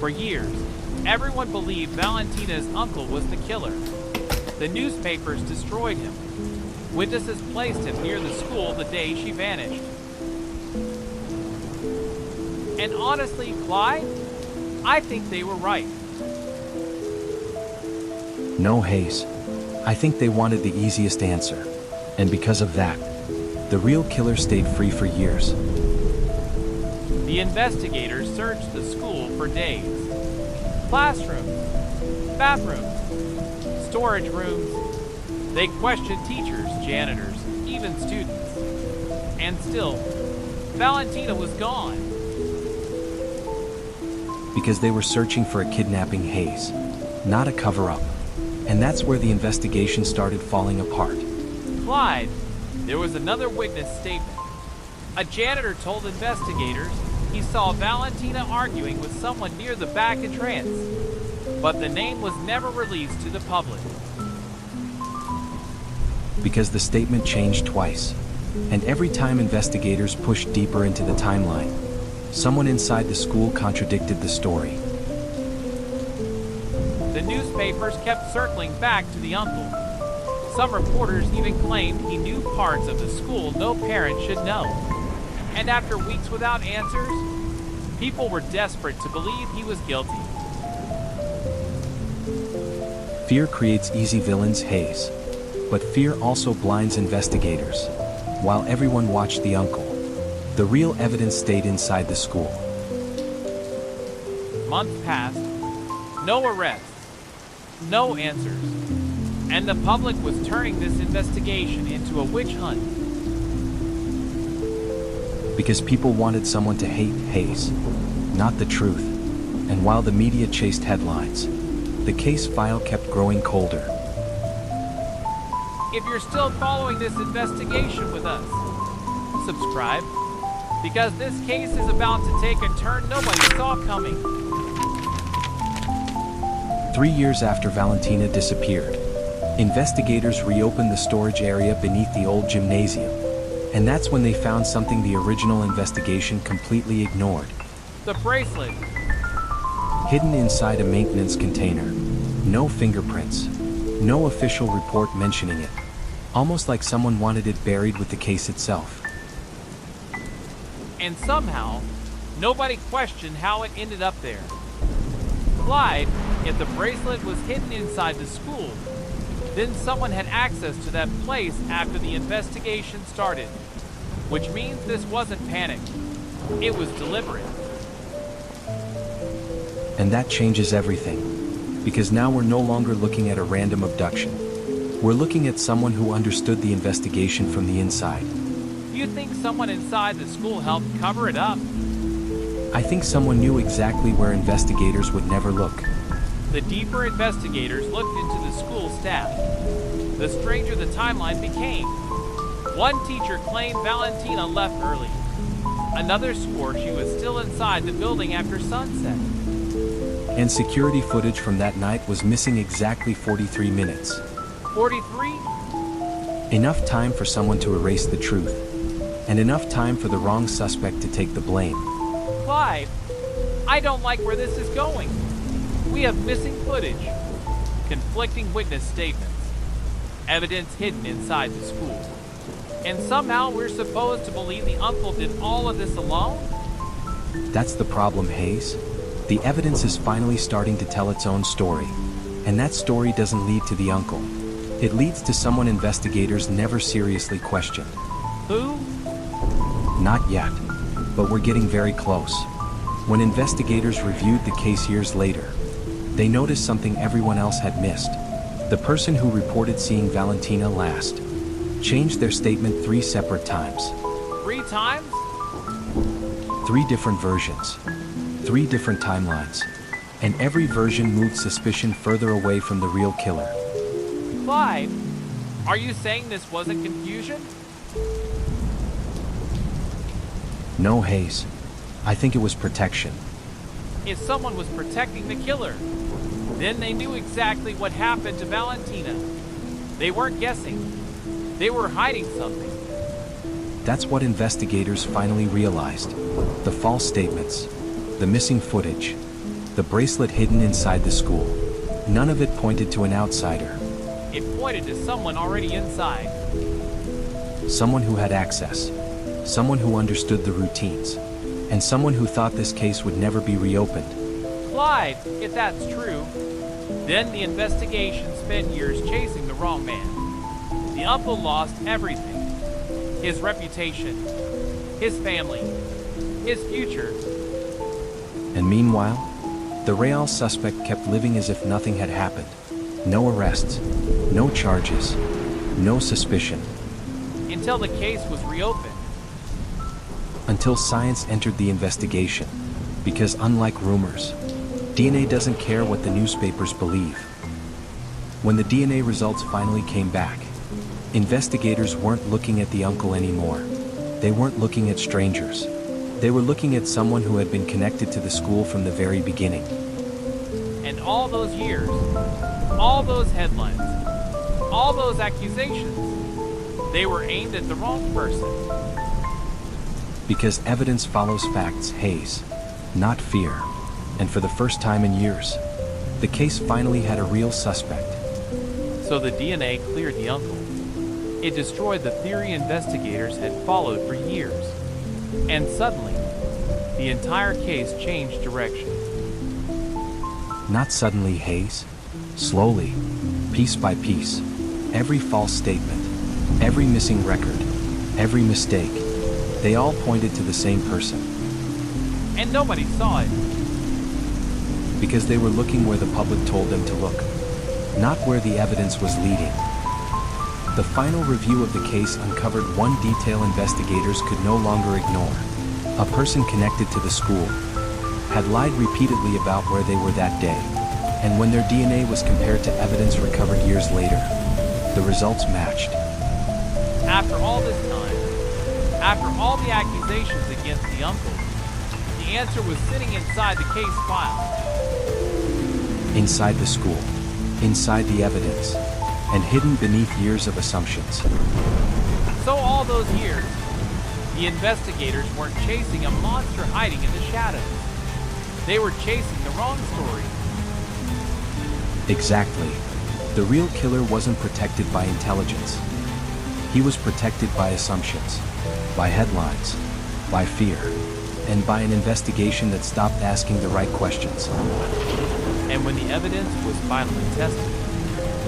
For years, everyone believed Valentina's uncle was the killer. The newspapers destroyed him. Witnesses placed him near the school the day she vanished. And honestly, Clyde, I think they were right. No, Hayes. I think they wanted the easiest answer. And because of that, the real killer stayed free for years. The investigators searched the school for days. Classrooms, bathrooms, storage rooms. They questioned teachers, janitors, even students. And still, Valentina was gone. Because they were searching for a kidnapping, Hayes, not a cover-up. And that's where the investigation started falling apart. Clyde, there was another witness statement. A janitor told investigators he saw Valentina arguing with someone near the back entrance, but the name was never released to the public. Because the statement changed twice, and every time investigators pushed deeper into the timeline, someone inside the school contradicted the story. The newspapers kept circling back to the uncle. Some reporters even claimed he knew parts of the school no parent should know. And after weeks without answers, people were desperate to believe he was guilty. Fear creates easy villains, Hayes. But fear also blinds investigators. While everyone watched the uncle, the real evidence stayed inside the school. Months passed, no arrests, no answers, and the public was turning this investigation into a witch hunt. Because people wanted someone to hate Hayes, not the truth. And while the media chased headlines, the case file kept growing colder. If you're still following this investigation with us, subscribe, because this case is about to take a turn nobody saw coming. 3 years after Valentina disappeared, investigators reopened the storage area beneath the old gymnasium. And that's when they found something the original investigation completely ignored. The bracelet. Hidden inside a maintenance container. No fingerprints. No official report mentioning it. Almost like someone wanted it buried with the case itself. And somehow, nobody questioned how it ended up there. Clyde, if the bracelet was hidden inside the school, then someone had access to that place after the investigation started. Which means this wasn't panic. It was deliberate. And that changes everything. Because now we're no longer looking at a random abduction. We're looking at someone who understood the investigation from the inside. You think someone inside the school helped cover it up? I think someone knew exactly where investigators would never look. The deeper investigators looked into the school staff, the stranger the timeline became. One teacher claimed Valentina left early. Another swore she was still inside the building after sunset. And security footage from that night was missing exactly 43 minutes. 43? Enough time for someone to erase the truth. And enough time for the wrong suspect to take the blame. Clyde, I don't like where this is going. We have missing footage, conflicting witness statements, evidence hidden inside the school. And somehow we're supposed to believe the uncle did all of this alone? That's the problem, Hayes. The evidence is finally starting to tell its own story. And that story doesn't lead to the uncle. It leads to someone investigators never seriously questioned. Who? Not yet. But we're getting very close. When investigators reviewed the case years later, they noticed something everyone else had missed. The person who reported seeing Valentina last changed their statement 3 separate times. 3 times? 3 different versions. 3 different timelines. And every version moved suspicion further away from the real killer. Clyde, are you saying this wasn't confusion? No, Hayes. I think it was protection. If someone was protecting the killer, then they knew exactly what happened to Valentina. They weren't guessing. They were hiding something. That's what investigators finally realized. The false statements, the missing footage, the bracelet hidden inside the school. None of it pointed to an outsider. It pointed to someone already inside. Someone who had access. Someone who understood the routines. And someone who thought this case would never be reopened. Clyde, if that's true, then the investigation spent years chasing the wrong man. The uncle lost everything. His reputation, his family, his future. And meanwhile, the real suspect kept living as if nothing had happened. No arrests, no charges, no suspicion. Until the case was reopened. Until science entered the investigation. Because unlike rumors, DNA doesn't care what the newspapers believe. When the DNA results finally came back, investigators weren't looking at the uncle anymore. They weren't looking at strangers. They were looking at someone who had been connected to the school from the very beginning. And all those years, all those headlines, all those accusations, they were aimed at the wrong person. Because evidence follows facts, Hayes, not fear. And for the first time in years, the case finally had a real suspect. So the DNA cleared the uncle. It destroyed the theory investigators had followed for years. And suddenly, the entire case changed direction. Not suddenly, Hayes. Slowly, piece by piece. Every false statement, every missing record, every mistake, they all pointed to the same person. And nobody saw it. Because they were looking where the public told them to look, not where the evidence was leading. The final review of the case uncovered one detail investigators could no longer ignore. A person connected to the school had lied repeatedly about where they were that day, and when their DNA was compared to evidence recovered years later, the results matched. After all this time, after all the accusations against the uncle, the answer was sitting inside the case file. Inside the school, inside the evidence, and hidden beneath years of assumptions. So all those years, the investigators weren't chasing a monster hiding in the shadows. They were chasing the wrong story. Exactly. The real killer wasn't protected by intelligence. He was protected by assumptions, by headlines, by fear, and by an investigation that stopped asking the right questions. And when the evidence was finally tested,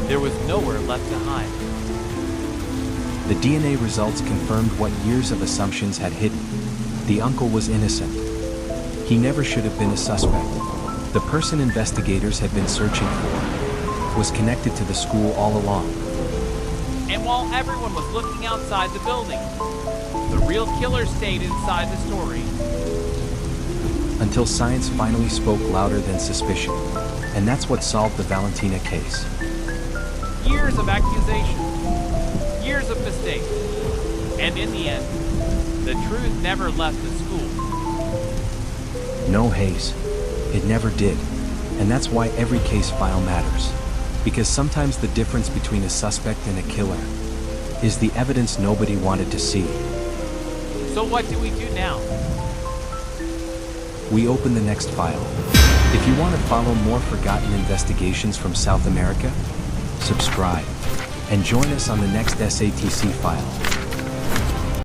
there was nowhere left to hide. The DNA results confirmed what years of assumptions had hidden. The uncle was innocent. He never should have been a suspect. The person investigators had been searching for was connected to the school all along. And while everyone was looking outside the building, the real killer stayed inside the story. Until science finally spoke louder than suspicion. And that's what solved the Valentina case. Years of accusations, years of mistakes, and in the end, the truth never left the school. No, Hayes, it never did. And that's why every case file matters. Because sometimes the difference between a suspect and a killer is the evidence nobody wanted to see. So what do we do now? We open the next file. If you want to follow more forgotten investigations from South America, subscribe and join us on the next SATC file.